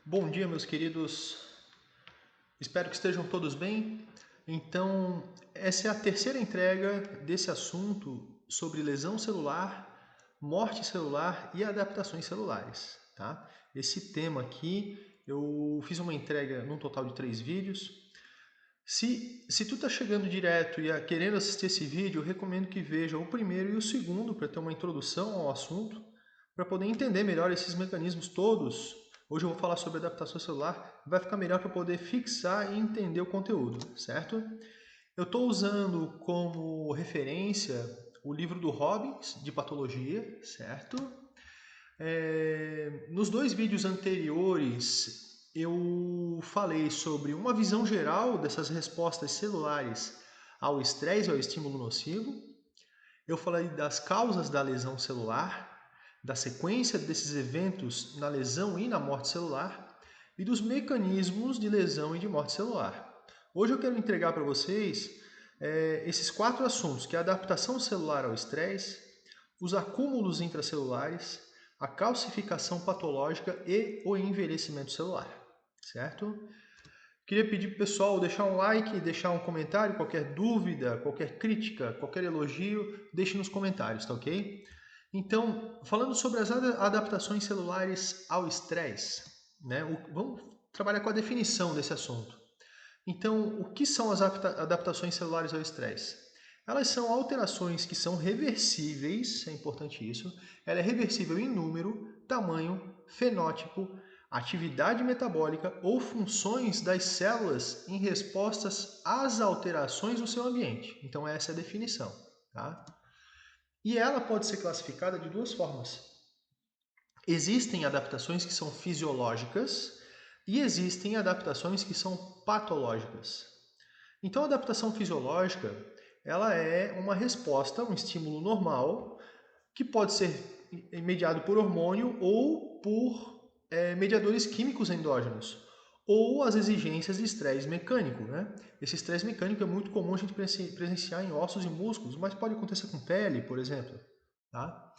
Bom dia, meus queridos. Espero que estejam todos bem. Então, essa é a terceira entrega desse assunto sobre lesão celular, morte celular e adaptações celulares, tá? Esse tema aqui, eu fiz uma entrega num total de 3 vídeos. Se tu tá chegando direto e querendo assistir esse vídeo, eu recomendo que veja o primeiro e o segundo para ter uma introdução ao assunto, para poder entender melhor esses mecanismos todos. Hoje eu vou falar sobre adaptação celular, vai ficar melhor para poder fixar e entender o conteúdo, certo? Eu estou usando como referência o livro do Robbins, de patologia, certo? Nos dois vídeos anteriores, eu falei sobre uma visão geral dessas respostas celulares ao estresse e ao estímulo nocivo. Eu falei das causas da lesão celular, da sequência desses eventos na lesão e na morte celular e dos mecanismos de lesão e de morte celular. Hoje eu quero entregar para vocês esses 4 assuntos, que é a adaptação celular ao estresse, os acúmulos intracelulares, a calcificação patológica e o envelhecimento celular, certo? Queria pedir para o pessoal deixar um like, deixar um comentário, qualquer dúvida, qualquer crítica, qualquer elogio, deixe nos comentários, tá ok? Então, falando sobre as adaptações celulares ao estresse, né? Vamos trabalhar com a definição desse assunto. Então, o que são as adaptações celulares ao estresse? Elas são alterações que são reversíveis, é importante isso. Ela é reversível em número, tamanho, fenótipo, atividade metabólica ou funções das células em respostas às alterações do seu ambiente. Então, essa é a definição. Tá? E ela pode ser classificada de duas formas. Existem adaptações que são fisiológicas e existem adaptações que são patológicas. Então, a adaptação fisiológica, ela é uma resposta, um estímulo normal, que pode ser mediado por hormônio ou por mediadores químicos endógenos, ou as exigências de estresse mecânico. Né? Esse estresse mecânico é muito comum a gente presenciar em ossos e músculos, mas pode acontecer com pele, por exemplo. Tá?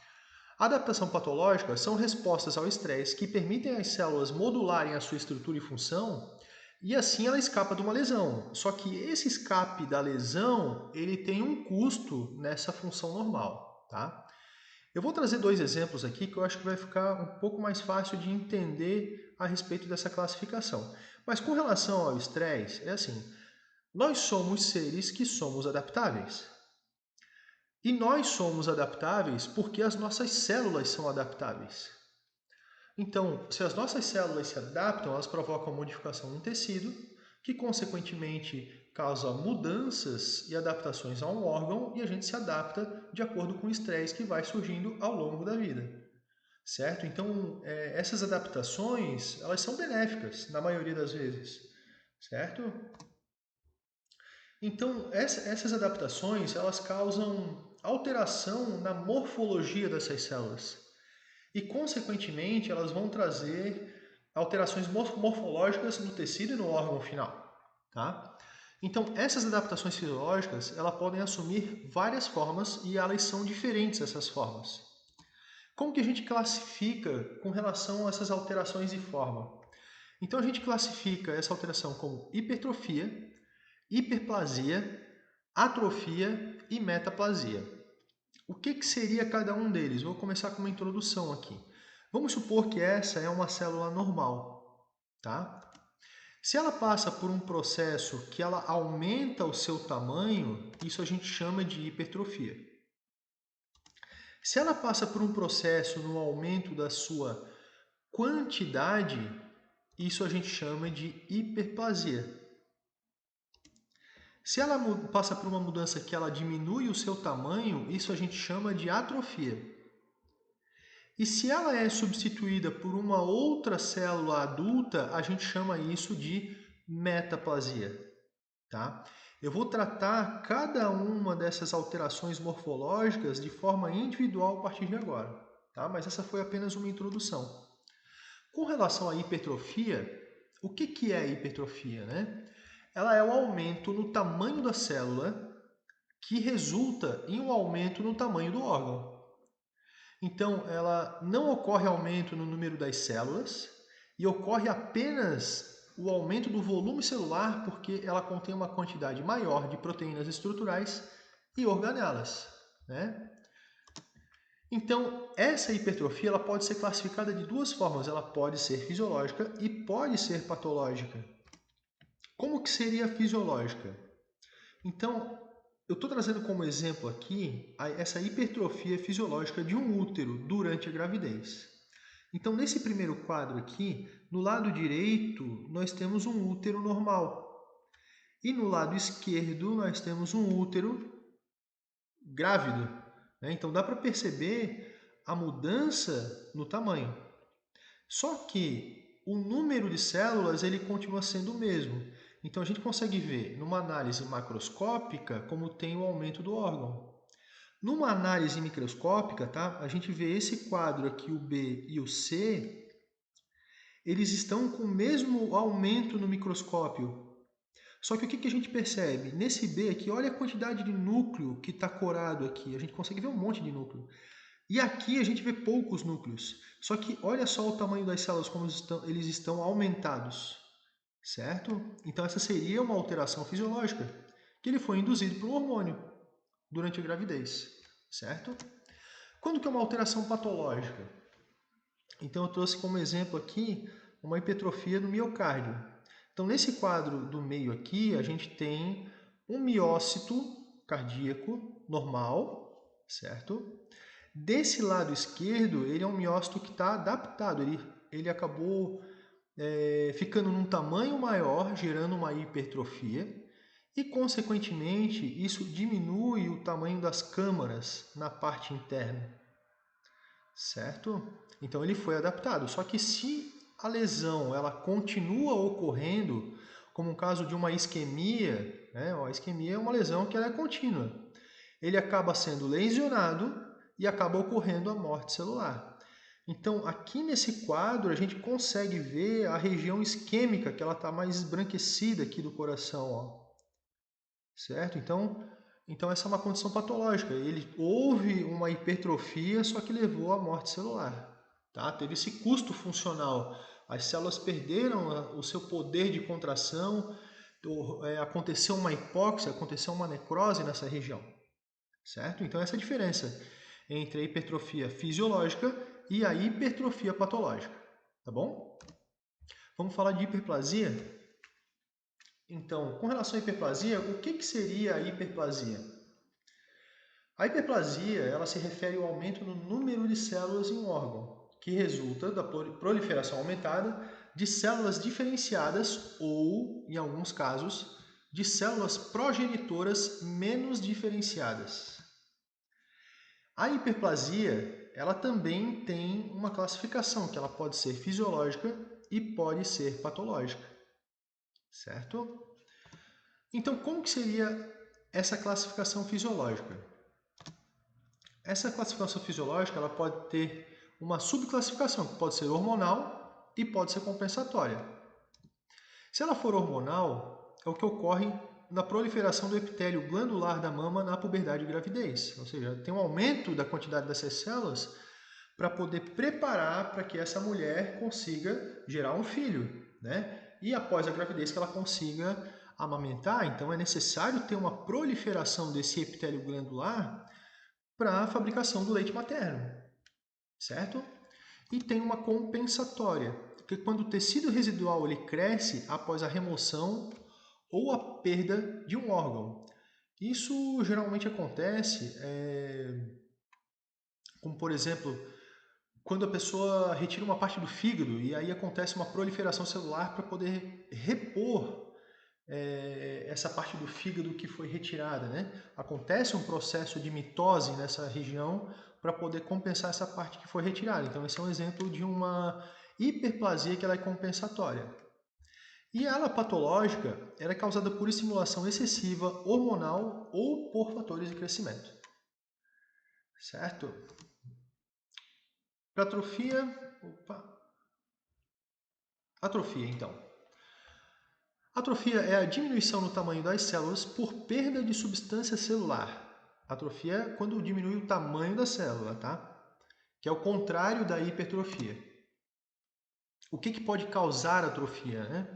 A adaptação patológica são respostas ao estresse que permitem às células modularem a sua estrutura e função e assim ela escapa de uma lesão. Só que esse escape da lesão, ele tem um custo nessa função normal, tá? Eu vou trazer 2 exemplos aqui que eu acho que vai ficar um pouco mais fácil de entender a respeito dessa classificação. Mas com relação ao estresse, é assim, nós somos seres que somos adaptáveis. E nós somos adaptáveis porque as nossas células são adaptáveis. Então, se as nossas células se adaptam, elas provocam modificação no tecido, que consequentemente causa mudanças e adaptações a um órgão e a gente se adapta de acordo com o estresse que vai surgindo ao longo da vida. Certo? Então, essas adaptações, elas são benéficas na maioria das vezes. Certo? Então, essas adaptações, elas causam alteração na morfologia dessas células. E, consequentemente, elas vão trazer alterações morfológicas no tecido e no órgão final. Tá? Então, essas adaptações fisiológicas, elas podem assumir várias formas e elas são diferentes, essas formas. Como que a gente classifica com relação a essas alterações de forma? Então, a gente classifica essa alteração como hipertrofia, hiperplasia, atrofia e metaplasia. O que seria cada um deles? Vou começar com uma introdução aqui. Vamos supor que essa é uma célula normal, tá? Se ela passa por um processo que ela aumenta o seu tamanho, isso a gente chama de hipertrofia. Se ela passa por um processo no aumento da sua quantidade, isso a gente chama de hiperplasia. Se ela passa por uma mudança que ela diminui o seu tamanho, isso a gente chama de atrofia. E se ela é substituída por uma outra célula adulta, a gente chama isso de metaplasia. Tá? Eu vou tratar cada uma dessas alterações morfológicas de forma individual a partir de agora. Tá? Mas essa foi apenas uma introdução. Com relação à hipertrofia, o que é a hipertrofia? Né? Ela é o aumento no tamanho da célula que resulta em um aumento no tamanho do órgão. Então, ela não ocorre aumento no número das células e ocorre apenas o aumento do volume celular porque ela contém uma quantidade maior de proteínas estruturais e organelas, né? Então, essa hipertrofia ela pode ser classificada de duas formas. Ela pode ser fisiológica e pode ser patológica. Como que seria fisiológica? Então, eu estou trazendo como exemplo aqui essa hipertrofia fisiológica de um útero durante a gravidez. Então, nesse primeiro quadro aqui, no lado direito, nós temos um útero normal. E no lado esquerdo, nós temos um útero grávido, né? Então, dá para perceber a mudança no tamanho. Só que o número de células ele continua sendo o mesmo. Então, a gente consegue ver, numa análise macroscópica, como tem o aumento do órgão. Numa análise microscópica, tá? A gente vê esse quadro aqui, o B e o C, eles estão com o mesmo aumento no microscópio. Só que o que a gente percebe? Nesse B aqui, olha a quantidade de núcleo que está corado aqui. A gente consegue ver um monte de núcleo. E aqui a gente vê poucos núcleos. Só que olha só o tamanho das células, como eles estão aumentados. Certo? Então essa seria uma alteração fisiológica, que ele foi induzido por um hormônio durante a gravidez. Certo? Quando que é uma alteração patológica? Então eu trouxe como exemplo aqui uma hipertrofia do miocárdio. Então nesse quadro do meio aqui, a gente tem um miócito cardíaco normal, certo? Desse lado esquerdo, ele é um miócito que está adaptado, ele acabou ficando num tamanho maior, gerando uma hipertrofia, e consequentemente isso diminui o tamanho das câmaras na parte interna, certo? Então ele foi adaptado. Só que se a lesão ela continua ocorrendo, como o caso de uma isquemia, né? A isquemia é uma lesão que ela é contínua. Ele acaba sendo lesionado e acaba ocorrendo a morte celular. Então, aqui nesse quadro, a gente consegue ver a região isquêmica, que ela está mais esbranquecida aqui do coração. Ó. Certo? Então, essa é uma condição patológica. Houve uma hipertrofia, só que levou à morte celular. Tá? Teve esse custo funcional. As células perderam o seu poder de contração, aconteceu uma hipóxia, aconteceu uma necrose nessa região. Certo? Então, essa é a diferença entre a hipertrofia fisiológica e a hipertrofia patológica. Tá bom? Vamos falar de hiperplasia? Então, com relação à hiperplasia, o que seria a hiperplasia? A hiperplasia ela se refere ao aumento no número de células em um órgão, que resulta da proliferação aumentada de células diferenciadas ou, em alguns casos, de células progenitoras menos diferenciadas. A hiperplasia ela também tem uma classificação, que ela pode ser fisiológica e pode ser patológica. Certo? Então, como que seria essa classificação fisiológica? Essa classificação fisiológica ela pode ter uma subclassificação, que pode ser hormonal e pode ser compensatória. Se ela for hormonal, é o que ocorre na proliferação do epitélio glandular da mama na puberdade e gravidez. Ou seja, tem um aumento da quantidade dessas células para poder preparar para que essa mulher consiga gerar um filho, né? E após a gravidez que ela consiga amamentar. Então é necessário ter uma proliferação desse epitélio glandular para a fabricação do leite materno, certo? E tem uma compensatória, que quando o tecido residual ele cresce após a remoção ou a perda de um órgão. Isso geralmente acontece, como por exemplo, quando a pessoa retira uma parte do fígado e aí acontece uma proliferação celular para poder repor essa parte do fígado que foi retirada, né? Acontece um processo de mitose nessa região para poder compensar essa parte que foi retirada. Então esse é um exemplo de uma hiperplasia que ela é compensatória. E ela patológica ela é causada por estimulação excessiva hormonal ou por fatores de crescimento. Certo? Para atrofia, atrofia então. Atrofia é a diminuição no tamanho das células por perda de substância celular. Atrofia é quando diminui o tamanho da célula, tá? Que é o contrário da hipertrofia. o que pode causar atrofia, né?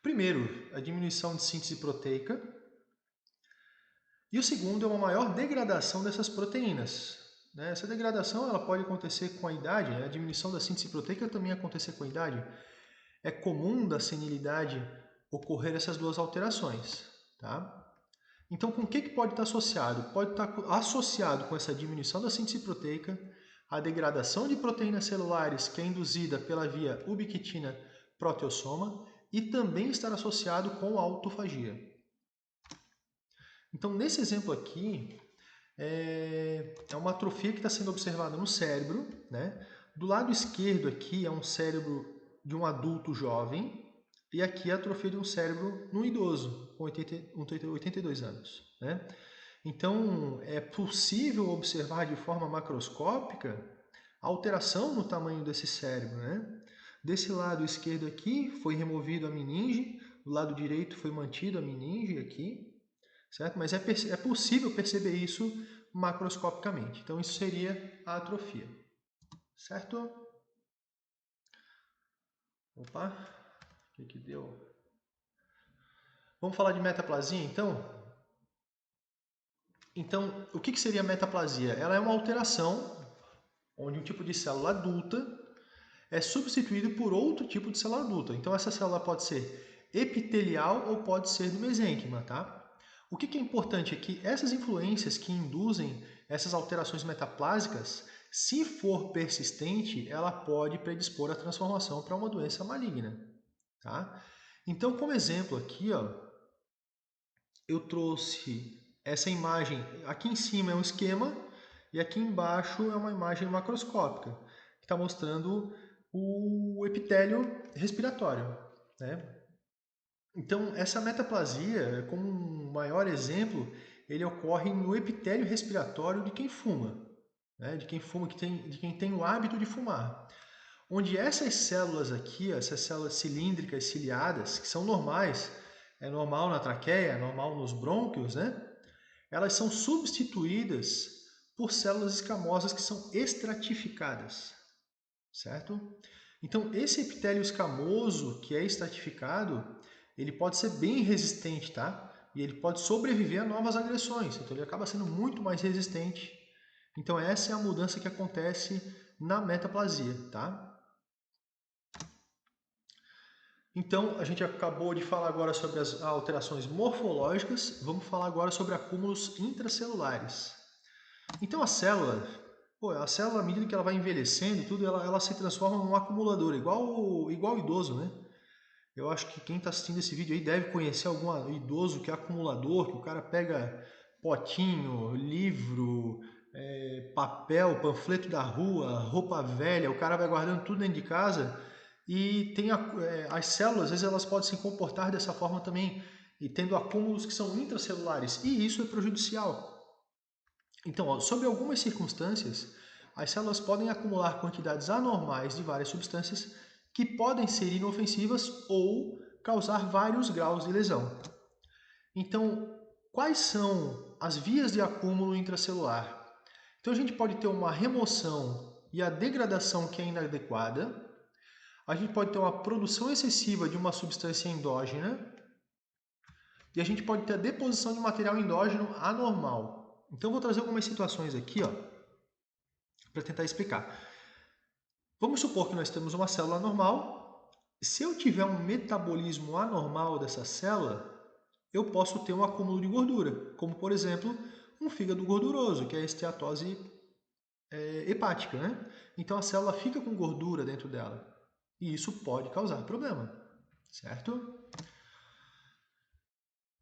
Primeiro, a diminuição de síntese proteica. E o segundo é uma maior degradação dessas proteínas. Né? Essa degradação ela pode acontecer com a idade, né? A diminuição da síntese proteica também acontecer com a idade. É comum da senilidade ocorrer essas duas alterações. Tá? Então, com o que pode estar associado? Pode estar associado com essa diminuição da síntese proteica, a degradação de proteínas celulares que é induzida pela via ubiquitina proteossoma e também estar associado com a autofagia. Então, nesse exemplo aqui, é uma atrofia que está sendo observada no cérebro. Né? Do lado esquerdo aqui é um cérebro de um adulto jovem e aqui é a atrofia de um cérebro no idoso, com 82 anos. Né? Então, é possível observar de forma macroscópica a alteração no tamanho desse cérebro. Né? Desse lado esquerdo aqui foi removido a meninge, do lado direito foi mantido a meninge aqui. Certo? Mas é possível perceber isso macroscopicamente. Então, isso seria a atrofia. Certo? Opa, o que deu? Vamos falar de metaplasia, então? Então, o que seria a metaplasia? Ela é uma alteração onde um tipo de célula adulta é substituído por outro tipo de célula adulta. Então, essa célula pode ser epitelial ou pode ser do mesênquima, tá? O que é importante é que essas influências que induzem essas alterações metaplásicas, se for persistente, ela pode predispor a transformação para uma doença maligna. Tá? Então, como exemplo aqui, ó, eu trouxe essa imagem. Aqui em cima é um esquema e aqui embaixo é uma imagem macroscópica, que está mostrando o epitélio respiratório. Né? Então, essa metaplasia, como um maior exemplo, ele ocorre no epitélio respiratório de quem fuma, né? De quem fuma, de quem tem o hábito de fumar. Onde essas células aqui, essas células cilíndricas ciliadas, que são normais, é normal na traqueia, é normal nos brônquios, né? Elas são substituídas por células escamosas que são estratificadas, certo? Então, esse epitélio escamoso que é estratificado, ele pode ser bem resistente, tá? E ele pode sobreviver a novas agressões, então ele acaba sendo muito mais resistente. Então essa é a mudança que acontece na metaplasia, tá? Então a gente acabou de falar agora sobre as alterações morfológicas, vamos falar agora sobre acúmulos intracelulares. Então a célula, à medida que ela vai envelhecendo, tudo, ela se transforma num acumulador, igual o idoso, né? Eu acho que quem está assistindo esse vídeo aí deve conhecer algum idoso que é acumulador, que o cara pega potinho, livro, papel, panfleto da rua, roupa velha, o cara vai guardando tudo dentro de casa e tem as células, às vezes elas podem se comportar dessa forma também, e tendo acúmulos que são intracelulares, e isso é prejudicial. Então, ó, sob algumas circunstâncias, as células podem acumular quantidades anormais de várias substâncias que podem ser inofensivas ou causar vários graus de lesão. Então, quais são as vias de acúmulo intracelular? Então, a gente pode ter uma remoção e a degradação que é inadequada, a gente pode ter uma produção excessiva de uma substância endógena e a gente pode ter a deposição de material endógeno anormal. Então, vou trazer algumas situações aqui, ó, para tentar explicar. Vamos supor que nós temos uma célula normal. Se eu tiver um metabolismo anormal dessa célula, eu posso ter um acúmulo de gordura, como por exemplo, um fígado gorduroso, que é a esteatose hepática, né? Então a célula fica com gordura dentro dela. E isso pode causar problema, certo?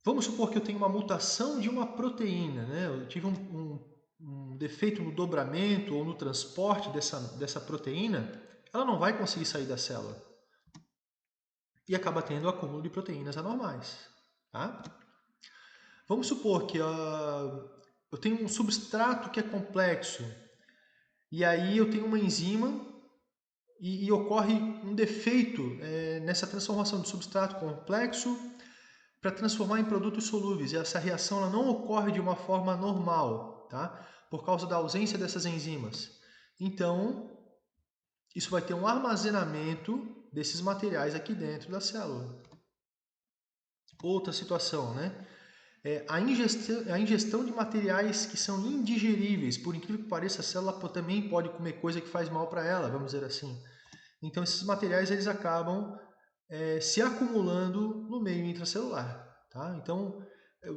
Vamos supor que eu tenho uma mutação de uma proteína, né? Eu tive um defeito no dobramento ou no transporte dessa proteína, ela não vai conseguir sair da célula. E acaba tendo acúmulo de proteínas anormais. Tá? Vamos supor que eu tenho um substrato que é complexo, e aí eu tenho uma enzima e ocorre um defeito nessa transformação do substrato complexo para transformar em produtos solúveis. E essa reação ela não ocorre de uma forma normal, tá? Por causa da ausência dessas enzimas. Então, isso vai ter um armazenamento desses materiais aqui dentro da célula. Outra situação, né? A ingestão de materiais que são indigeríveis. Por incrível que pareça, a célula também pode comer coisa que faz mal para ela, vamos dizer assim. Então, esses materiais eles acabam se acumulando no meio intracelular. Tá? Então,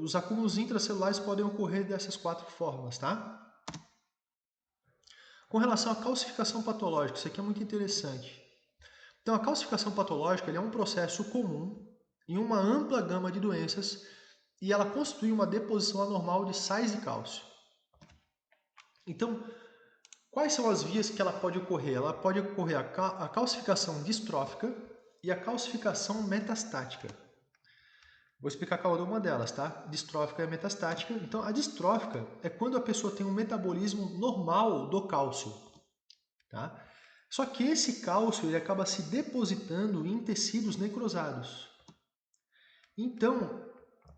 os acúmulos intracelulares podem ocorrer dessas 4 formas. Tá? Com relação à calcificação patológica, isso aqui é muito interessante. Então, a calcificação patológica é um processo comum em uma ampla gama de doenças e ela constitui uma deposição anormal de sais de cálcio. Então, quais são as vias que ela pode ocorrer? Ela pode ocorrer a calcificação distrófica e a calcificação metastática. Vou explicar cada uma delas, tá? Distrófica e metastática. Então, a distrófica é quando a pessoa tem um metabolismo normal do cálcio, tá? Só que esse cálcio ele acaba se depositando em tecidos necrosados. Então,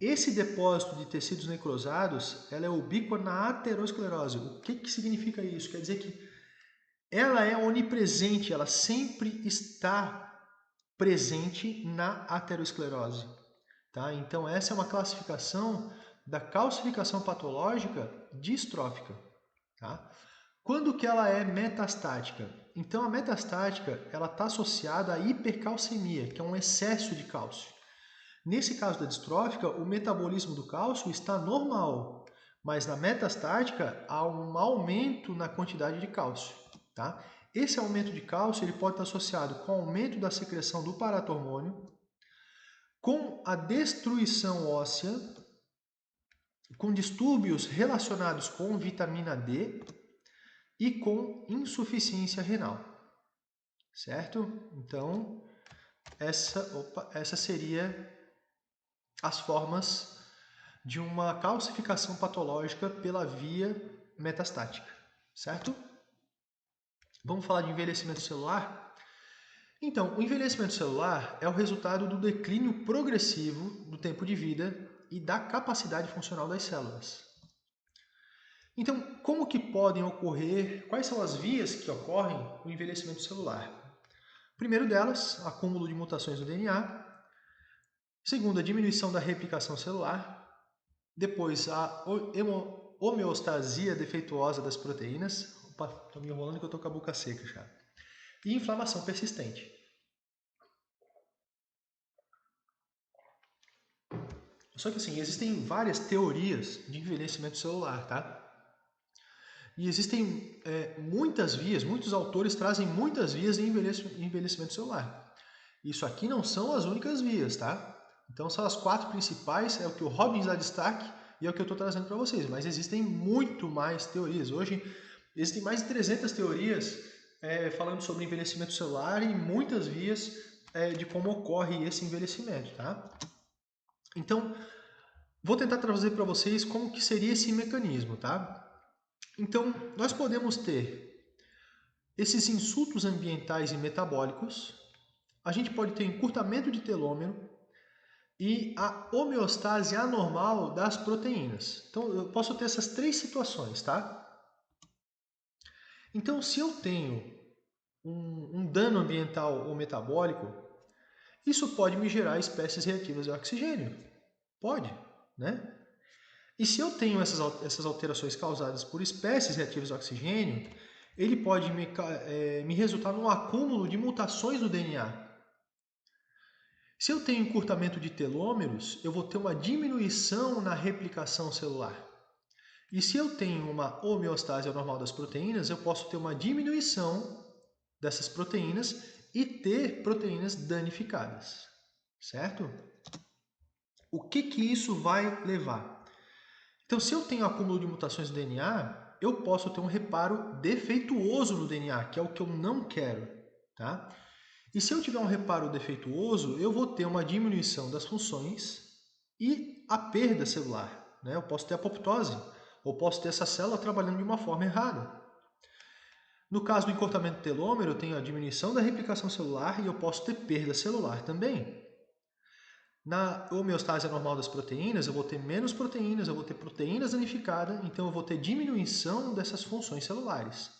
esse depósito de tecidos necrosados ela é ubíqua na aterosclerose. O que significa isso? Quer dizer que ela é onipresente, ela sempre está presente na aterosclerose. Tá? Então, essa é uma classificação da calcificação patológica distrófica. Tá? Quando que ela é metastática? Então, a metastática ela está associada à hipercalcemia, que é um excesso de cálcio. Nesse caso da distrófica, o metabolismo do cálcio está normal, mas na metastática há um aumento na quantidade de cálcio. Tá? Esse aumento de cálcio ele pode estar associado com o aumento da secreção do paratormônio, com a destruição óssea, com distúrbios relacionados com vitamina D e com insuficiência renal. Certo? Então, essa seria as formas de uma calcificação patológica pela via metastática. Certo? Vamos falar de envelhecimento celular? Então, o envelhecimento celular é o resultado do declínio progressivo do tempo de vida e da capacidade funcional das células. Então, como que podem ocorrer, quais são as vias que ocorrem o envelhecimento celular? Primeiro delas, acúmulo de mutações no DNA. Segundo, a diminuição da replicação celular. Depois, a homeostasia defeituosa das proteínas. Opa, estou me enrolando que eu estou com a boca seca já. E inflamação persistente. Só que assim, existem várias teorias de envelhecimento celular, tá? E existem muitas vias, muitos autores trazem muitas vias de envelhecimento celular. Isso aqui não são as únicas vias, tá? Então são as 4 principais, é o que o Robbins dá destaque e é o que eu estou trazendo para vocês. Mas existem muito mais teorias. Hoje existem mais de 300 teorias falando sobre envelhecimento celular e muitas vias de como ocorre esse envelhecimento, tá? Então, vou tentar trazer para vocês como que seria esse mecanismo, tá? Então, nós podemos ter esses insultos ambientais e metabólicos, a gente pode ter encurtamento de telômero e a homeostase anormal das proteínas. Então, eu posso ter essas 3 situações, tá? Então, se eu tenho um dano ambiental ou metabólico, isso pode me gerar espécies reativas de oxigênio. Pode, né? E se eu tenho essas alterações causadas por espécies reativas de oxigênio, ele pode me resultar num acúmulo de mutações no DNA. Se eu tenho encurtamento de telômeros, eu vou ter uma diminuição na replicação celular. E se eu tenho uma homeostase anormal das proteínas, eu posso ter uma diminuição dessas proteínas e ter proteínas danificadas. Certo? O que isso vai levar? Então, se eu tenho acúmulo de mutações no DNA, eu posso ter um reparo defeituoso no DNA, que é o que eu não quero. Tá? E se eu tiver um reparo defeituoso, eu vou ter uma diminuição das funções e a perda celular. Né? Eu posso ter apoptose, ou posso ter essa célula trabalhando de uma forma errada. No caso do encurtamento do telômero, eu tenho a diminuição da replicação celular e eu posso ter perda celular também. Na homeostase anormal das proteínas, eu vou ter menos proteínas, eu vou ter proteínas danificadas, então eu vou ter diminuição dessas funções celulares.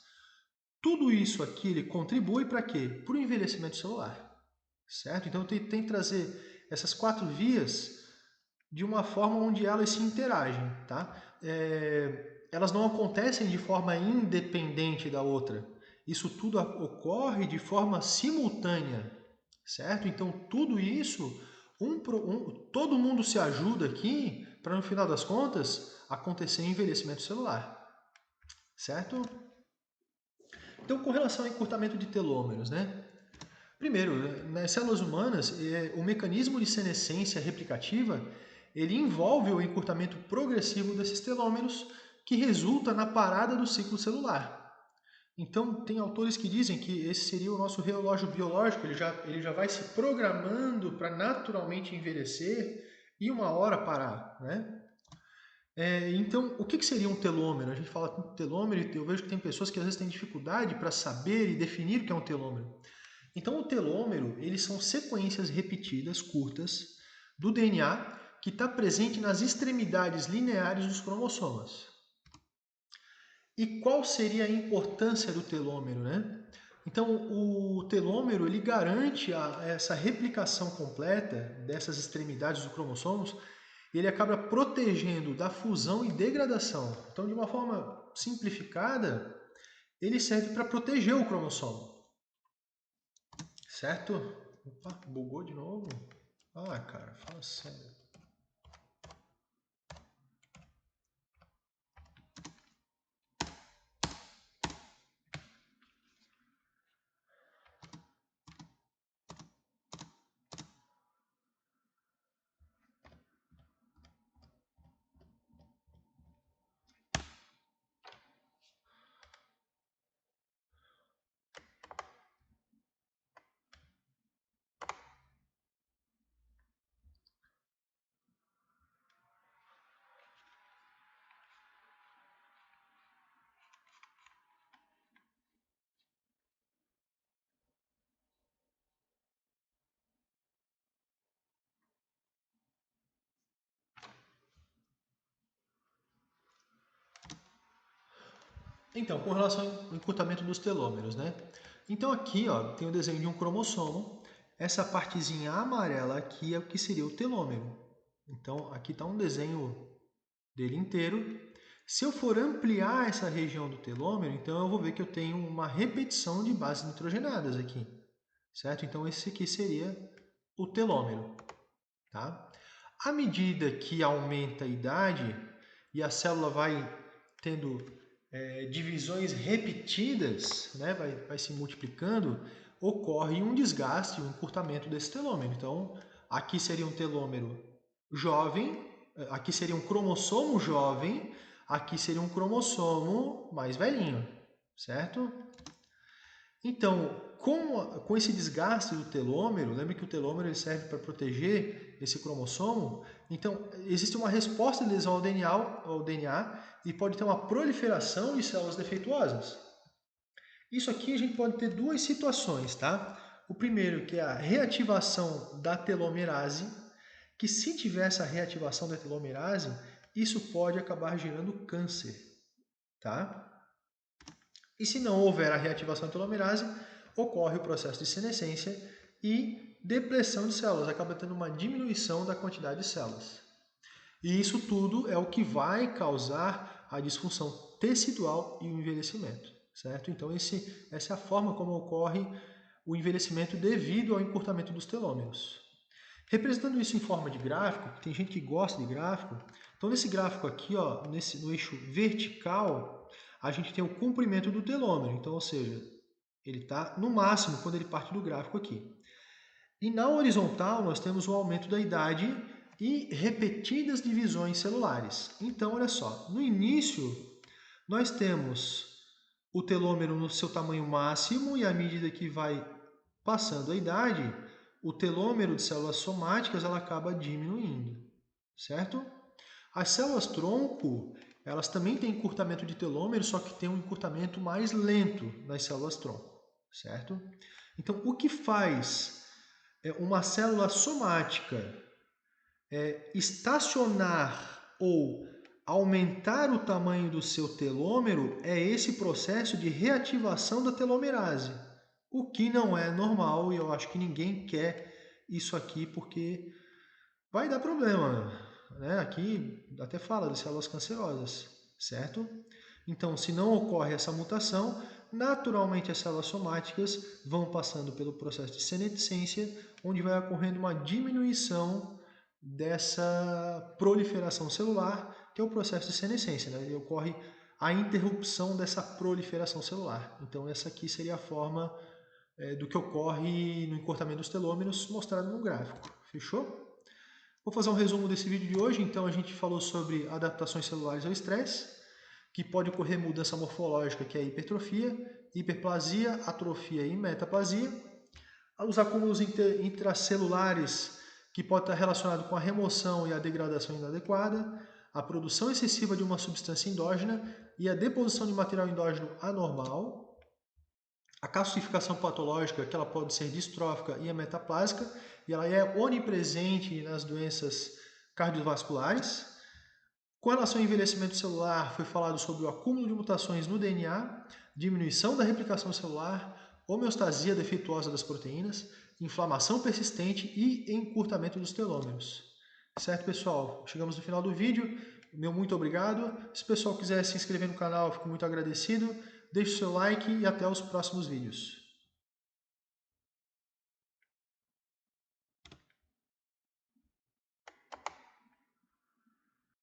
Tudo isso aqui ele contribui para quê? Para o envelhecimento celular. certo? Então tem que trazer essas 4 vias de uma forma onde elas se interagem, tá? Elas não acontecem de forma independente da outra. Isso tudo ocorre de forma simultânea, certo? Então tudo isso, todo mundo se ajuda aqui para no final das contas acontecer envelhecimento celular, certo? Então com relação ao encurtamento de telômeros, né? Primeiro, nas células humanas, o mecanismo de senescência replicativa ele envolve o encurtamento progressivo desses telômeros que resulta na parada do ciclo celular. Então, tem autores que dizem que esse seria o nosso relógio biológico, ele já vai se programando para naturalmente envelhecer e uma hora parar, né? Então, o que seria um telômero? A gente fala com telômero e eu vejo que tem pessoas que às vezes têm dificuldade para saber e definir o que é um telômero. Então, o telômero, eles são sequências repetidas, curtas, do DNA que está presente nas extremidades lineares dos cromossomas. E qual seria a importância do telômero, né? Então, o telômero ele garante essa replicação completa dessas extremidades dos cromossomos e ele acaba protegendo da fusão e degradação. Então, de uma forma simplificada, ele serve para proteger o cromossomo. Certo? Opa, bugou de novo? Ah, cara, fala sério. Então, com relação ao encurtamento dos telômeros, né? Então aqui, ó, tem o desenho de um cromossomo. Essa partezinha amarela aqui é o que seria o telômero. Então, aqui está um desenho dele inteiro. Se eu for ampliar essa região do telômero, então eu vou ver que eu tenho uma repetição de bases nitrogenadas aqui, certo? Então esse aqui seria o telômero, tá? À medida que aumenta a idade e a célula vai tendo divisões repetidas, né, vai se multiplicando, ocorre um desgaste, um encurtamento desse telômero. Então, aqui seria um telômero jovem, aqui seria um cromossomo jovem, aqui seria um cromossomo mais velhinho, certo? Então, com esse desgaste do telômero, lembre que o telômero ele serve para proteger esse cromossomo, então existe uma resposta de lesão ao DNA e pode ter uma proliferação de células defeituosas. Isso aqui a gente pode ter duas situações, tá? O primeiro que é a reativação da telomerase, que se tiver essa reativação da telomerase, isso pode acabar gerando câncer, tá? E se não houver a reativação da telomerase, ocorre o processo de senescência e depressão de células, acaba tendo uma diminuição da quantidade de células. E isso tudo é o que vai causar a disfunção tecidual e o envelhecimento, certo? Então essa é a forma como ocorre o envelhecimento devido ao encurtamento dos telômeros. Representando isso em forma de gráfico, tem gente que gosta de gráfico, então nesse gráfico aqui, ó, no eixo vertical, a gente tem o comprimento do telômero, então, ou seja, ele está no máximo quando ele parte do gráfico aqui. E na horizontal nós temos o aumento da idade e repetidas divisões celulares. Então, olha só, no início nós temos o telômero no seu tamanho máximo e à medida que vai passando a idade, o telômero de células somáticas ela acaba diminuindo, certo? As células tronco, elas também têm encurtamento de telômero, só que tem um encurtamento mais lento nas células tronco, certo? Então, o que faz uma célula somática estacionar ou aumentar o tamanho do seu telômero é esse processo de reativação da telomerase, o que não é normal, e eu acho que ninguém quer isso aqui porque vai dar problema, né? Aqui até fala de células cancerosas, certo? Então, se não ocorre essa mutação, naturalmente as células somáticas vão passando pelo processo de senescência, onde vai ocorrendo uma diminuição dessa proliferação celular, que é o processo de senescência, né? E ocorre a interrupção dessa proliferação celular. Então, essa aqui seria a forma do que ocorre no encurtamento dos telômeros mostrado no gráfico. Fechou? Vou fazer um resumo desse vídeo de hoje. Então, a gente falou sobre adaptações celulares ao estresse, que pode ocorrer mudança morfológica, que é a hipertrofia, hiperplasia, atrofia e metaplasia. Os acúmulos intracelulares, que pode estar relacionado com a remoção e a degradação inadequada, a produção excessiva de uma substância endógena e a deposição de material endógeno anormal. A calcificação patológica, que ela pode ser distrófica e metaplásica, e ela é onipresente nas doenças cardiovasculares. Com relação ao envelhecimento celular, foi falado sobre o acúmulo de mutações no DNA, diminuição da replicação celular, homeostasia defeituosa das proteínas, inflamação persistente e encurtamento dos telômeros. Certo, pessoal? Chegamos no final do vídeo. Meu muito obrigado. Se o pessoal quiser se inscrever no canal, eu fico muito agradecido. Deixe o seu like e até os próximos vídeos.